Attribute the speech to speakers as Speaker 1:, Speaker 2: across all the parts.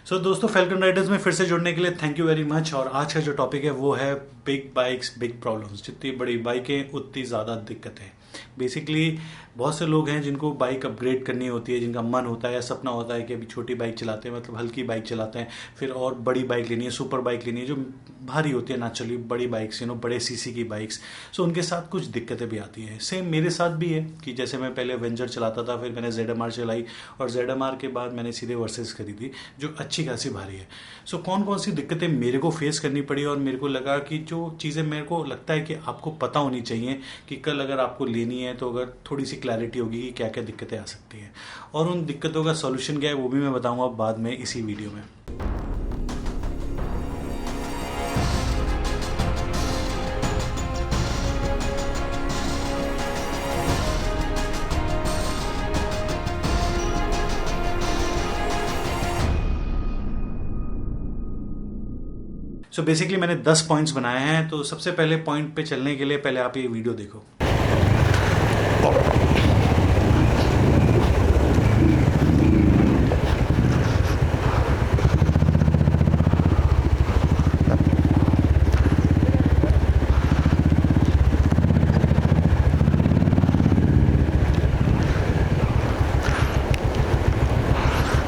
Speaker 1: सो दोस्तों, falcon Riders में फिर से जुड़ने के लिए थैंक यू वेरी मच। और आज का जो टॉपिक है वो है बिग बाइक्स बिग प्रॉब्लम्स। जितनी बड़ी बाइकें उतनी ज़्यादा दिक्कतें। बेसिकली बहुत से लोग हैं जिनको बाइक अपग्रेड करनी होती है, जिनका मन होता है या सपना होता है कि अभी छोटी बाइक चलाते हैं, मतलब हल्की बाइक चलाते हैं, फिर और बड़ी बाइक लेनी है, सुपर बाइक लेनी है जो भारी होती है नेचुरली, बड़ी बाइक्स बड़े सीसी की बाइक्स। सो उनके साथ कुछ दिक्कतें भी आती हैं। सेम मेरे साथ भी है कि जैसे मैं पहले वेंजर चलाता था, फिर मैंने ZMR चलाई और ZMR के बाद मैंने सीधे वर्सेस खरीदी जो अच्छी खासी भारी है। सो कौन कौन सी दिक्कतें मेरे को फेस करनी पड़ी और मेरे को लगा कि जो चीज़ें मेरे को लगता है कि आपको पता होनी चाहिए कि कल अगर आपको लेनी है तो अगर थोड़ी सी क्लैरिटी होगी कि क्या क्या दिक्कतें आ सकती हैं और उन दिक्कतों का सॉल्यूशन क्या है वो भी मैं बताऊंगा बाद में इसी वीडियो में। सो बेसिकली मैंने 10 पॉइंट्स बनाए हैं। तो सबसे पहले पॉइंट पे चलने के लिए पहले आप ये वीडियो देखो।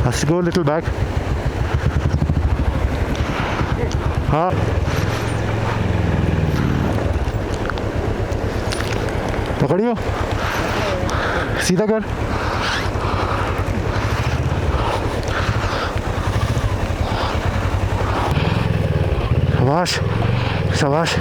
Speaker 2: Has to go a little back. हाँ पकड़ियो, सीधा कर। शाबाश शाबाश।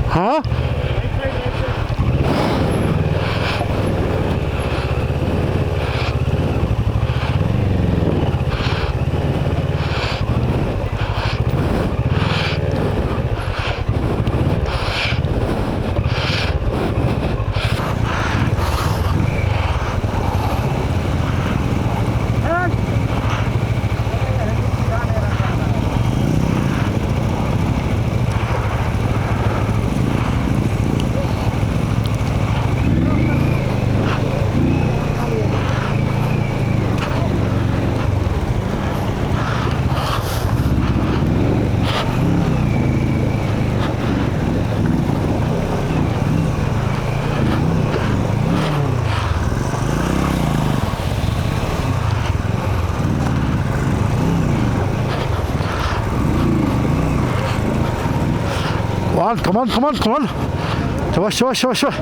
Speaker 2: हाँ come on, come on, come on. Yavaş yavaş yavaş yavaş.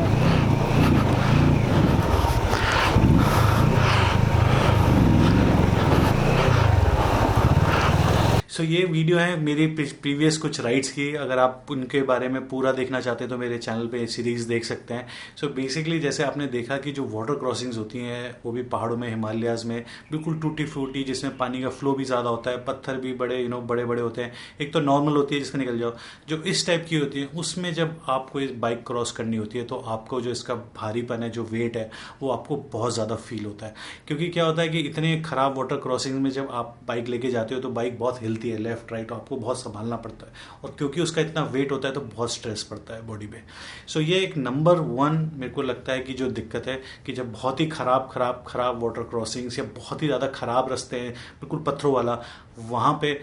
Speaker 1: सो ये वीडियो है मेरी प्रीवियस कुछ राइड्स की। अगर आप उनके बारे में पूरा देखना चाहते हैं तो मेरे चैनल पे सीरीज देख सकते हैं। सो बेसिकली जैसे आपने देखा कि जो वाटर क्रॉसिंग्स होती हैं वो भी पहाड़ों में, हिमालयाज में बिल्कुल टूटी फ्रूटी, जिसमें पानी का फ्लो भी ज़्यादा होता है, पत्थर भी बड़े बड़े बड़े होते हैं। एक तो नॉर्मल होती है जिसका निकल जाओ, जो इस टाइप की होती है उसमें जब आपको इस बाइक क्रॉस करनी होती है तो आपको जो इसका भारीपन है, जो वेट है, वो आपको बहुत ज़्यादा फील होता है। क्योंकि क्या होता है कि इतने खराब वाटर क्रॉसिंग में जब आप बाइक लेके जाते हो तो बाइक बहुत हिलती है लेफ्ट राइट, आपको बहुत संभालना पड़ता है और क्योंकि उसका इतना वेट होता है तो बहुत स्ट्रेस पड़ता है बॉडी पे। सो ये एक नंबर 1 मेरे को लगता है कि जो दिक्कत है कि जब बहुत ही खराब वाटर क्रॉसिंग्स या बहुत ही ज़्यादा खराब रास्ते हैं बिल्कुल पत्थरों वाला, वहाँ पे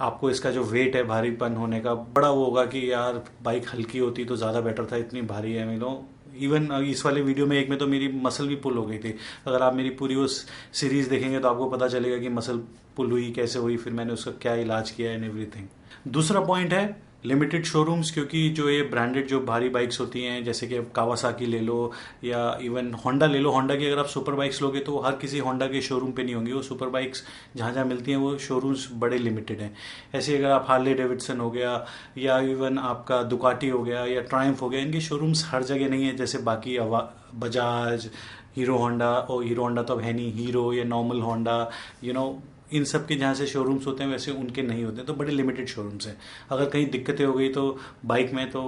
Speaker 1: आपको इसका जो वेट है, भारीपन होने का बड़ा वो होगा कि यार बाइक हल्की होती तो ज़्यादा बेटर था, इतनी भारी है। इवन इस वाले वीडियो में एक में तो मेरी मसल भी पुल हो गई थी। अगर आप मेरी पूरी उस सीरीज देखेंगे तो आपको पता चलेगा कि मसल पुल हुई कैसे हुई, फिर मैंने उसका क्या इलाज किया एंड एवरीथिंग। दूसरा पॉइंट है लिमिटेड शोरूम्स, क्योंकि जो ये ब्रांडेड जो भारी बाइक्स होती हैं जैसे कि कावासाकी ले लो या इवन होंडा ले लो, होंडा की अगर आप सुपर बाइक्स लोगे तो हर किसी होंडा के शोरूम पे नहीं होंगी वो सुपर बाइक्स। जहाँ जहाँ मिलती हैं वो शोरूम्स बड़े लिमिटेड हैं। ऐसे अगर आप हार्ले डेविडसन हो गया या इवन आपका दुकाटी हो गया या ट्रायम्फ हो गया, इनके शोरूम्स हर जगह नहीं है जैसे बाकी बजाज, हीरो होंडा, और हीरो होंडा तो अब है नहीं, हीरो या नॉर्मल होंडा, इन सब के जहाँ से शोरूम्स होते हैं वैसे उनके नहीं होते, तो बड़े लिमिटेड शोरूम्स हैं। अगर कहीं दिक्कतें हो गई तो बाइक में तो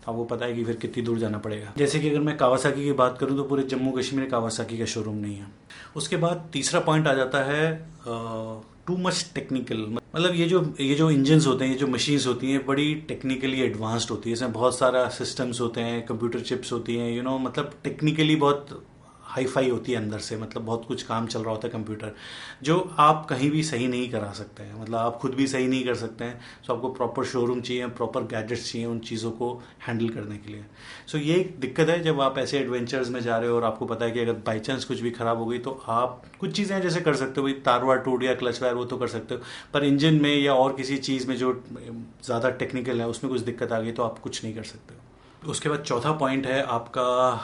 Speaker 1: तो आपको पता है कि फिर कितनी दूर जाना पड़ेगा। जैसे कि अगर मैं कावासाकी की बात करूँ तो पूरे जम्मू कश्मीर में कावासाकी का शोरूम नहीं है। उसके बाद तीसरा पॉइंट आ जाता है टू मच टेक्निकल। मतलब ये जो इंजन्स होते हैं, ये जो मशीन्स होती हैं, बड़ी टेक्निकली एडवांस्ड होती है। इसमें बहुत सारा सिस्टम्स होते हैं, कंप्यूटर चिप्स होती हैं, मतलब टेक्निकली बहुत हाई फाई होती है अंदर से। मतलब बहुत कुछ काम चल रहा होता है कंप्यूटर, जो आप कहीं भी सही नहीं करा सकते हैं। मतलब आप खुद भी सही नहीं कर सकते हैं। सो आपको प्रॉपर शोरूम चाहिए, प्रॉपर गैजेट्स चाहिए उन चीज़ों को हैंडल करने के लिए। सो ये एक दिक्कत है जब आप ऐसे एडवेंचर्स में जा रहे हो और आपको पता है कि अगर बाई चांस कुछ भी खराब हो गई तो आप कुछ चीज़ें हैं जैसे कर सकते हो, भाई तार वार टूट गया, क्लच वायर, वो तो कर सकते हो। पर इंजन में या और किसी चीज़ में जो ज़्यादा टेक्निकल है उसमें कुछ दिक्कत आ गई तो आप कुछ नहीं कर सकते। उसके बाद चौथा पॉइंट है आपका,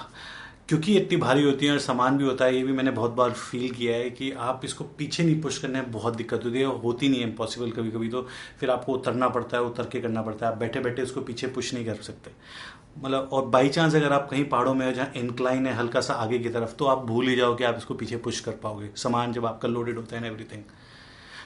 Speaker 1: क्योंकि इतनी भारी होती है और सामान भी होता है, ये भी मैंने बहुत बार फील किया है कि आप इसको पीछे नहीं पुश करने में बहुत दिक्कत होती है। होती नहीं है इम्पॉसिबल, कभी कभी तो फिर आपको उतरना पड़ता है, उतर के करना पड़ता है। आप बैठे बैठे उसको पीछे पुश नहीं कर सकते। मतलब और बाई चांस अगर आप कहीं पहाड़ों में हो जहाँ इंक्लाइन है हल्का सा आगे की तरफ, तो आप भूल ही जाओ कि आप इसको पीछे पुश कर पाओगे, सामान जब आपका लोडेड होता है ना, एवरीथिंग।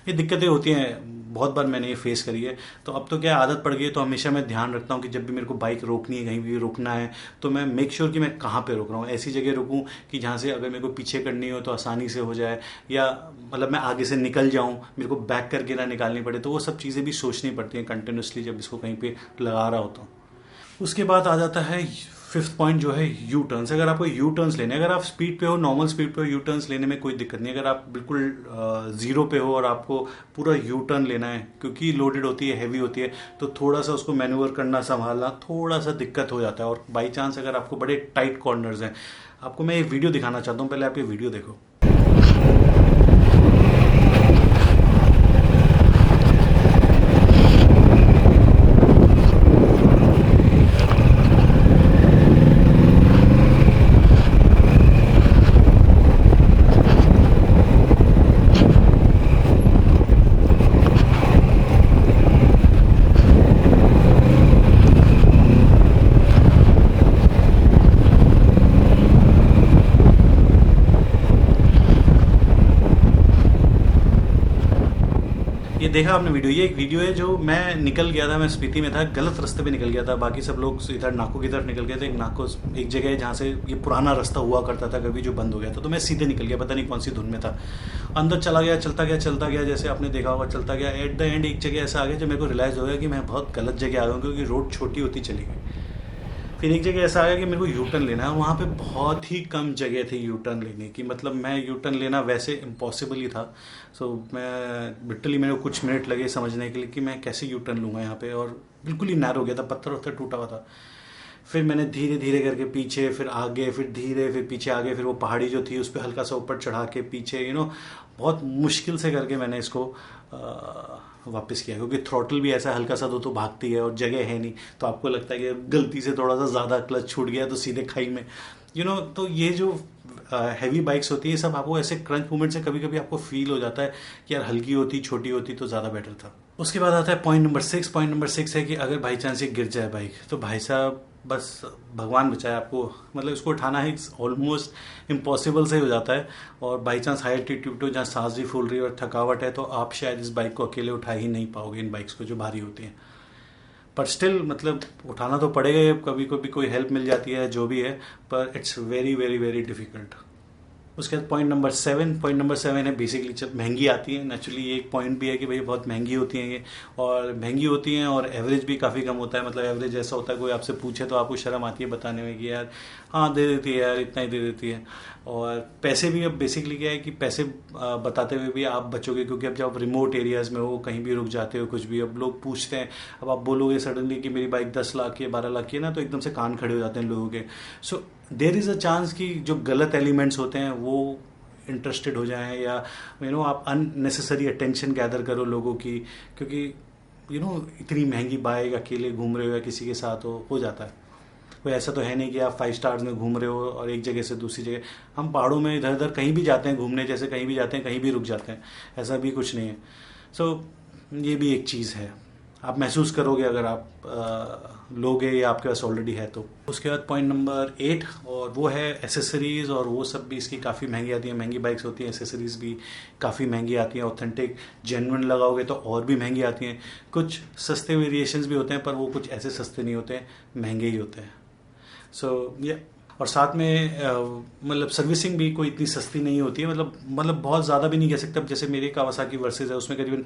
Speaker 1: ये दिक्कतें होती हैं, बहुत बार मैंने ये फेस करी है। तो अब तो क्या आदत पड़ गई है, तो हमेशा मैं ध्यान रखता हूँ कि जब भी मेरे को बाइक रोकनी है, कहीं भी रोकना है, तो मैं मेक श्योर कि मैं कहाँ पे रोक रहा हूँ। ऐसी जगह रुकूँ कि जहाँ से अगर मेरे को पीछे करनी हो तो आसानी से हो जाए, या मतलब मैं आगे से निकल जाऊँ, मेरे को बैक करके ना निकालनी पड़े। तो वो सब चीज़ें भी सोचनी पड़ती हैं कंटिन्यूसली जब इसको कहीं पर लगा रहा होता हूँ। उसके बाद आ जाता है फिफ्थ पॉइंट जो है यू टर्न्स। अगर आपको यू टर्न्स लेने, अगर आप स्पीड पे हो, नॉर्मल स्पीड पे हो, यू टर्न्स लेने में कोई दिक्कत नहीं। अगर आप बिल्कुल जीरो पे हो और आपको पूरा यू टर्न लेना है, क्योंकि लोडेड होती है, हैवी होती है, तो थोड़ा सा उसको मैन्यूवर करना, संभालना थोड़ा सा दिक्कत हो जाता है। और बाई चांस अगर आपको बड़े टाइट कॉर्नर्स हैं, आपको मैं एक वीडियो दिखाना चाहता हूँ, पहले आप ये वीडियो देखो। ये देखा आपने वीडियो, ये एक वीडियो है जो मैं निकल गया था, मैं स्पीति में था, गलत रास्ते पे निकल गया था। बाकी सब लोग इधर नाको की तरफ निकल गए थे। एक जगह है जहाँ से ये पुराना रास्ता हुआ करता था कभी, जो बंद हो गया था, तो मैं सीधे निकल गया, पता नहीं कौन सी धुन में था। अंदर चला गया, चलता गया, जैसे आपने देखा होगा, चलता गया। एट द एंड एक जगह ऐसा आ गया जब मेरे को रियलाइज़ हो गया कि मैं बहुत गलत जगह आ गया हूँ, क्योंकि रोड छोटी होती चली गई। फिर एक जगह ऐसा आया कि मेरे को यू टर्न लेना है, वहाँ पे बहुत ही कम जगह थी यू टर्न लेने की। मतलब मैं यू टर्न लेना वैसे इम्पॉसिबल ही था। सो मैं लिटरली, मेरे को कुछ मिनट लगे समझने के लिए कि मैं कैसे यू टर्न लूँगा यहाँ पे, और बिल्कुल ही नैरो हो गया था, पत्थर वत्थर टूटा हुआ था। फिर मैंने धीरे धीरे करके पीछे, फिर आगे, फिर धीरे, फिर पीछे आगे, फिर वो पहाड़ी जो थी उस पर हल्का सा ऊपर चढ़ा के पीछे, बहुत मुश्किल से करके मैंने इसको वापस किया। क्योंकि थ्रॉटल भी ऐसा हल्का सा तो भागती है और जगह है नहीं, तो आपको लगता है कि गलती से थोड़ा सा ज़्यादा क्लच छूट गया तो सीधे खाई में, तो ये जो हैवी बाइक्स होती है, सब आपको ऐसे क्रंच मूवमेंट से कभी कभी आपको फील हो जाता है कि यार हल्की होती, छोटी होती तो ज़्यादा बेटर था। उसके बाद आता है पॉइंट नंबर 6। पॉइंट नंबर 6 है कि अगर बाई चांस ये गिर जाए बाइक, तो भाई साहब बस भगवान बचाए आपको। मतलब इसको उठाना ही ऑलमोस्ट इम्पॉसिबल से हो जाता है। और बाई चांस हाई एल्टीट्यूड हो जहाँ सांस भी फूल रही है और थकावट है, तो आप शायद इस बाइक को अकेले उठा ही नहीं पाओगे, इन बाइक्स को जो भारी होती हैं। पर स्टिल मतलब उठाना तो पड़ेगा, कभी कभी कोई हेल्प मिल जाती है, जो भी है, पर it's very very very difficult. उसके बाद पॉइंट नंबर 7 है बेसिकली जब महंगी आती है। नेचुरली ये एक पॉइंट भी है कि भाई बहुत महंगी होती हैं ये, और महंगी होती हैं और एवरेज भी काफ़ी कम होता है। मतलब एवरेज ऐसा होता है, कोई आपसे पूछे तो आपको शर्म आती है बताने में कि यार हाँ दे देती है यार, इतना ही दे देती है। और पैसे भी अब बेसिकली क्या है कि पैसे बताते हुए भी आप बचोगे, क्योंकि अब जब आप रिमोट एरियाज़ में हो, कहीं भी रुक जाते हो, कुछ भी, अब लोग पूछते हैं। अब आप बोलोगे सडनली कि मेरी बाइक 10 लाख की है, 12 लाख की है ना, तो एकदम से कान खड़े हो जाते हैं लोगों के। So there is a chance कि जो गलत एलिमेंट्स होते हैं वो इंटरेस्टेड हो जाएं, या आप अननेसेसरी अटेंशन गैदर करो लोगों की, क्योंकि इतनी महंगी बाइक अकेले घूम रहे हो या किसी के साथ हो जाता है। कोई ऐसा तो है नहीं कि आप 5 स्टार्स में घूम रहे हो और एक जगह से दूसरी जगह। हम पहाड़ों में इधर उधर कहीं भी जाते हैं घूमने, जैसे कहीं भी जाते हैं कहीं भी रुक जाते हैं, ऐसा भी कुछ नहीं है। सो ये भी एक चीज़ है। आप महसूस करोगे अगर आप लोगे या आपके पास ऑलरेडी है तो। उसके बाद पॉइंट नंबर 8, और वो है एसेसरीज, और वो सब भी इसकी काफ़ी महंगी आती है। महंगी बाइक्स होती हैं, एसेसरीज भी काफ़ी महंगी आती हैं। ऑथेंटिक जेन्युइन लगाओगे तो और भी महंगी आती हैं। कुछ सस्ते वेरिएशंस भी होते हैं, पर वो कुछ ऐसे सस्ते नहीं होते हैं, महंगे ही होते हैं। सो ये और साथ में मतलब सर्विसिंग भी कोई इतनी सस्ती नहीं होती है, मतलब बहुत ज़्यादा भी नहीं कह सकते। अब जैसे मेरी कावासाकी वर्सेस है, उसमें करीबन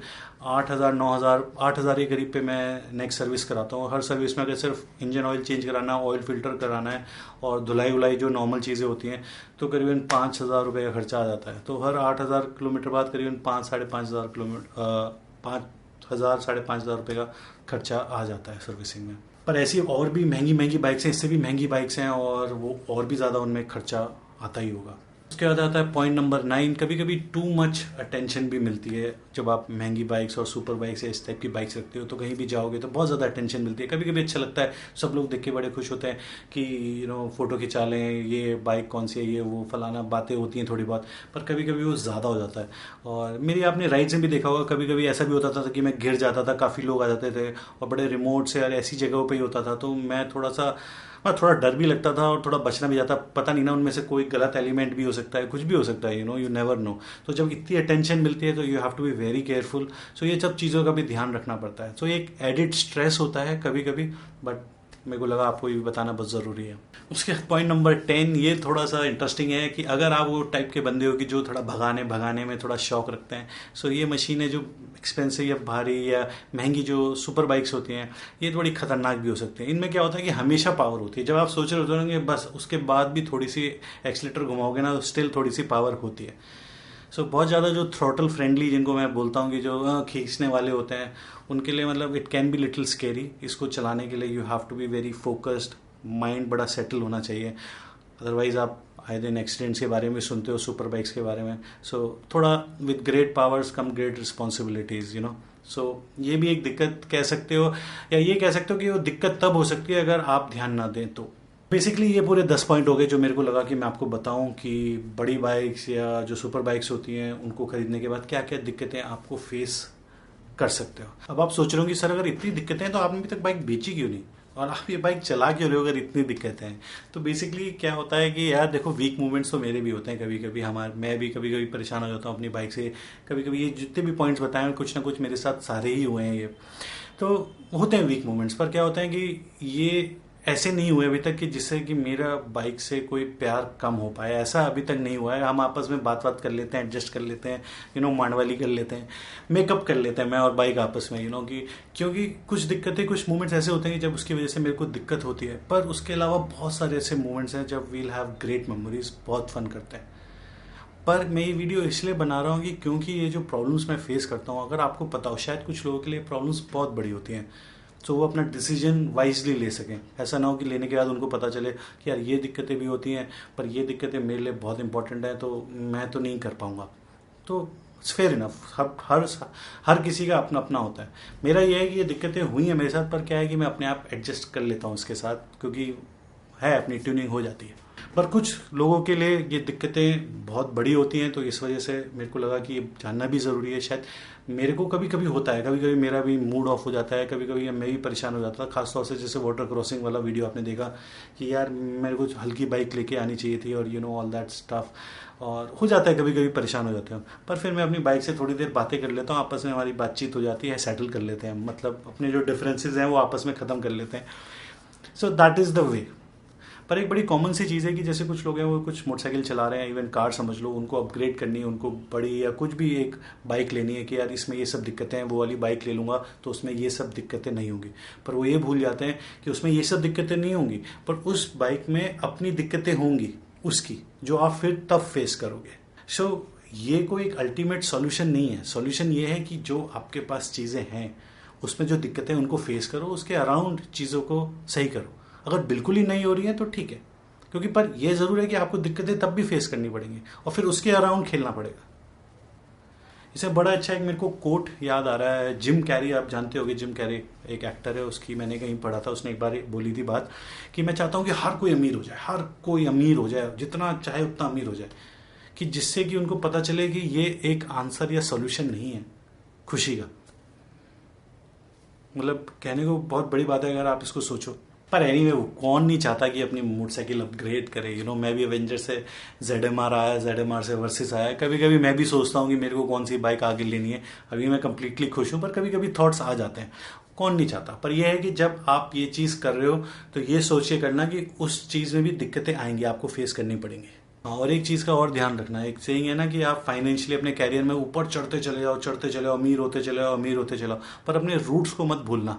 Speaker 1: 8,000 9,000 8,000 के करीब पे मैं नेक्स्ट सर्विस कराता हूँ। हर सर्विस में अगर सिर्फ इंजन ऑयल चेंज कराना है, ऑयल फिल्टर कराना है और धुलाई उलाई जो नॉर्मल चीज़ें होती हैं, तो करीबन 5,000 रुपये का खर्चा आ जाता है। तो हर 8,000 किलोमीटर बाद करीबन 5,000 किलोमीटर 5,000 5,500 रुपये का खर्चा आ जाता है सर्विसिंग में। पर ऐसी और भी महंगी महंगी बाइक्स हैं, इससे भी महंगी बाइक्स हैं, और वो और भी ज़्यादा उनमें खर्चा आता ही होगा। उसके बाद आता है पॉइंट नंबर 9, कभी कभी टू मच अटेंशन भी मिलती है। जब आप महंगी बाइक्स और सुपर बाइक्स या इस टाइप की बाइक्स रखते हो तो कहीं भी जाओगे तो बहुत ज़्यादा अटेंशन मिलती है। कभी कभी अच्छा लगता है, सब लोग देख के बड़े खुश होते हैं कि फ़ोटो खिंचा लें, ये बाइक कौन सी है, ये वो फलाना, बातें होती हैं थोड़ी बहुत। पर कभी कभी वो ज़्यादा हो जाता है। और मेरी आपने राइड्स में भी देखा होगा, कभी कभी ऐसा भी होता था कि मैं गिर जाता था, काफ़ी लोग आ जाते थे और बड़े रिमोट से और ऐसी जगहों पर ही होता था, तो मैं थोड़ा डर भी लगता था और थोड़ा बचना भी जाता। पता नहीं ना, उनमें से कोई गलत एलिमेंट भी हो सकता है, कुछ भी हो सकता है, यू नेवर नो। तो जब इतनी अटेंशन मिलती है तो you have to be very careful. So ये सब चीज़ों का भी ध्यान रखना पड़ता है। सो एक एडिड स्ट्रेस होता है कभी कभी, बट मेरे को लगा आपको ये भी बताना बहुत ज़रूरी है। उसके पॉइंट नंबर 10, ये थोड़ा सा इंटरेस्टिंग है कि अगर आप वो टाइप के बंदे हो कि जो थोड़ा भगाने में थोड़ा शौक रखते हैं, सो ये मशीनें जो एक्सपेंसिव या भारी या महंगी जो सुपर बाइक्स होती हैं, ये थोड़ी खतरनाक भी हो सकती हैं। इनमें क्या होता है कि हमेशा पावर होती है। जब आप सोच रहे होते होंगे बस, उसके बाद भी थोड़ी सी एक्सीलेटर घुमाओगे ना, तो स्टिल थोड़ी सी पावर होती है। सो बहुत ज़्यादा जो थ्रोटल फ्रेंडली, जिनको मैं बोलता हूँ कि जो खींचने वाले होते हैं, उनके लिए मतलब it can be little scary. इसको चलाने के लिए you have to be very focused, mind बड़ा सेटल होना चाहिए। अदरवाइज आप आए दिन एक्सीडेंट्स के बारे में सुनते हो, सुपर बाइक्स के बारे में। सो थोड़ा with great powers come great responsibilities, so ये भी एक दिक्कत कह सकते हो, या ये कह सकते हो कि वो दिक्कत तब हो सकती है अगर आप ध्यान ना दें तो। बेसिकली ये पूरे 10 पॉइंट हो गए जो मेरे को लगा कि मैं आपको बताऊं कि बड़ी बाइक्स या जो सुपर बाइक्स होती हैं उनको खरीदने के बाद क्या क्या दिक्कतें आपको फेस कर सकते हो। अब आप सोच रहे हो कि सर अगर इतनी दिक्कतें हैं तो आपने अभी तक बाइक बेची क्यों नहीं, और आप ये बाइक चला क्यों रहे हो अगर इतनी दिक्कतें हैं। तो बेसिकली क्या होता है कि यार देखो, वीक मूवमेंट्स तो मेरे भी होते हैं कभी कभी। मैं भी कभी कभी परेशान हो जाता हूँ अपनी बाइक से। कभी कभी ये जितने भी पॉइंट्स बताए कुछ ना कुछ मेरे साथ सारे ही हुए हैं ये, तो होते हैं वीक मूवमेंट्स। पर क्या होता है कि ये ऐसे नहीं हुए अभी तक कि जिससे कि मेरा बाइक से कोई प्यार कम हो पाए, ऐसा अभी तक नहीं हुआ है। हम आपस में बात कर लेते हैं, एडजस्ट कर लेते हैं, मांडवाली कर लेते हैं, मेकअप कर लेते हैं मैं और बाइक आपस में, कि क्योंकि कुछ दिक्कतें, कुछ मोमेंट्स ऐसे होते हैं जब उसकी वजह से मेरे को दिक्कत होती है। पर उसके अलावा बहुत सारे ऐसे मोमेंट्स हैं जब वील हैव ग्रेट मेमोरीज, बहुत फन करते हैं। पर मैं ये वीडियो इसलिए बना रहा हूँ कि क्योंकि ये जो प्रॉब्लम्स मैं फेस करता हूँ, अगर आपको पता हो, शायद कुछ लोगों के लिए प्रॉब्लम्स बहुत बड़ी होती हैं, तो वो अपना डिसीजन वाइजली ले सकें। ऐसा ना हो कि लेने के बाद उनको पता चले कि यार ये दिक्कतें भी होती हैं, पर ये दिक्कतें मेरे लिए बहुत इंपॉर्टेंट है, तो मैं तो नहीं कर पाऊँगा। तो इट्स फेयर इनफ। हर किसी का अपना अपना होता है। मेरा ये है कि ये दिक्कतें हुई हैं मेरे साथ, पर क्या है कि मैं अपने आप एडजस्ट कर लेता हूँ इसके साथ, क्योंकि है अपनी ट्यूनिंग हो जाती है। पर कुछ लोगों के लिए ये दिक्कतें बहुत बड़ी होती हैं, तो इस वजह से मेरे को लगा कि ये जानना भी ज़रूरी है। शायद मेरे को कभी कभी होता है, कभी कभी मेरा भी मूड ऑफ हो जाता है, कभी कभी मैं भी परेशान हो जाता था। खासतौर से जैसे वाटर क्रॉसिंग वाला वीडियो आपने देखा कि यार मेरे को हल्की बाइक लेके आनी चाहिए थी, और ऑल दैट स्टफ, और हो जाता है कभी कभी परेशान हो जाते हैं। पर फिर मैं अपनी बाइक से थोड़ी देर बातें कर लेता हूँ, आपस में हमारी बातचीत हो जाती है, सेटल कर लेते हैं, मतलब अपने जो डिफरेंसेस हैं वो आपस में ख़त्म कर लेते हैं। So that is the way. पर एक बड़ी कॉमन सी चीज़ है कि जैसे कुछ लोग हैं वो कुछ मोटरसाइकिल चला रहे हैं, इवन कार समझ लो, उनको अपग्रेड करनी है, उनको बड़ी या कुछ भी एक बाइक लेनी है कि यार इसमें ये सब दिक्कतें हैं, वो वाली बाइक ले लूँगा तो उसमें ये सब दिक्कतें नहीं होंगी। पर वो ये भूल जाते हैं कि उसमें ये सब दिक्कतें नहीं होंगी, पर उस बाइक में अपनी दिक्कतें होंगी उसकी, जो आप फिर तब फेस करोगे। सो ये कोई एक अल्टीमेट सॉल्यूशन नहीं है। सॉल्यूशन ये है कि जो आपके पास चीज़ें हैं उसमें जो दिक्कतें उनको फेस करो, उसके अराउंड चीज़ों को सही करो। अगर बिल्कुल ही नहीं हो रही है तो ठीक है, क्योंकि पर यह ज़रूर है कि आपको दिक्कतें तब भी फेस करनी पड़ेंगी और फिर उसके अराउंड खेलना पड़ेगा। इसे बड़ा अच्छा एक मेरे को कोट याद आ रहा है, जिम कैरी, आप जानते होंगे जिम कैरी एक एक्टर है, उसकी मैंने कहीं पढ़ा था, उसने एक बार बोली थी बात कि मैं चाहता हूँ कि हर कोई अमीर हो जाए, हर कोई अमीर हो जाए, जितना चाहे उतना अमीर हो जाए, कि जिससे कि उनको पता चले कि ये एक आंसर या सोल्यूशन नहीं है खुशी का। मतलब कहने को बहुत बड़ी बात है अगर आप इसको सोचो। पर एनीवे वो कौन नहीं चाहता कि अपनी मोटरसाइकिल अपग्रेड करे। मैं भी एवेंजर से ZMR आया, ZMR से वर्सेस आया। कभी कभी मैं भी सोचता हूँ कि मेरे को कौन सी बाइक आगे लेनी है। अभी मैं कंप्लीटली खुश हूँ, पर कभी कभी थॉट्स आ जाते हैं। कौन नहीं चाहता। पर यह है कि जब आप ये चीज़ कर रहे हो तो ये सोच के करना कि उस चीज़ में भी दिक्कतें आएंगी, आपको फेस करनी पड़ेंगी। और एक चीज़ का और ध्यान रखना, एक सेइंग है ना कि आप फाइनेंशियली अपने कैरियर में ऊपर चढ़ते चले जाओ, अमीर होते चले जाओ, अमीर होते चले जाओ, पर अपने रूट्स को मत भूलना।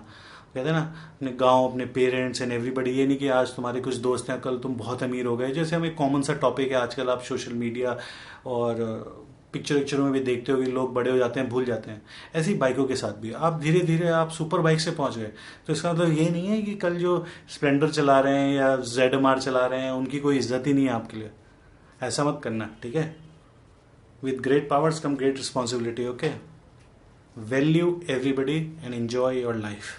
Speaker 1: कहते हैं ना, अपने गांव, अपने पेरेंट्स एंड एवरीबडी। ये नहीं कि आज तुम्हारे कुछ दोस्त हैं, कल तुम बहुत अमीर हो गए। जैसे हम एक कॉमन सा टॉपिक है आजकल, आप सोशल मीडिया और पिक्चरों में भी देखते हो कि लोग बड़े हो जाते हैं, भूल जाते हैं। ऐसी बाइकों के साथ भी आप धीरे धीरे आप सुपर बाइक से पहुंच गए, तो इसका मतलब ये नहीं है कि कल जो स्प्लेंडर चला रहे हैं या ZMR चला रहे हैं उनकी कोई इज्जत ही नहीं है आपके लिए। ऐसा मत करना, ठीक है। With great powers come great responsibility. Okay, value everybody and enjoy your life.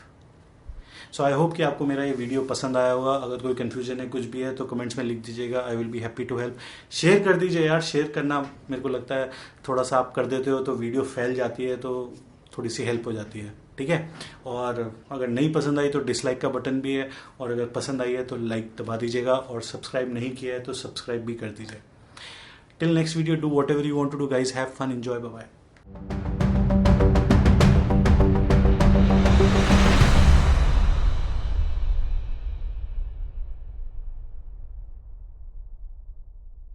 Speaker 1: So I hope कि आपको मेरा ये वीडियो पसंद आया होगा। अगर कोई कन्फ्यूजन है, कुछ भी है, तो कमेंट्स में लिख दीजिएगा। I will be happy to help. Share कर दीजिए यार, शेयर करना मेरे को लगता है थोड़ा सा आप कर देते हो तो वीडियो फैल जाती है, तो थोड़ी सी हेल्प हो जाती है, ठीक है। और अगर नहीं पसंद आई तो डिसलाइक का बटन भी है, और अगर पसंद आई है तो लाइक दबा दीजिएगा, और सब्सक्राइब नहीं किया है तो सब्सक्राइब भी कर दीजिए। Till next video, do what ever you want to do guys, have fun, enjoy, bye bye.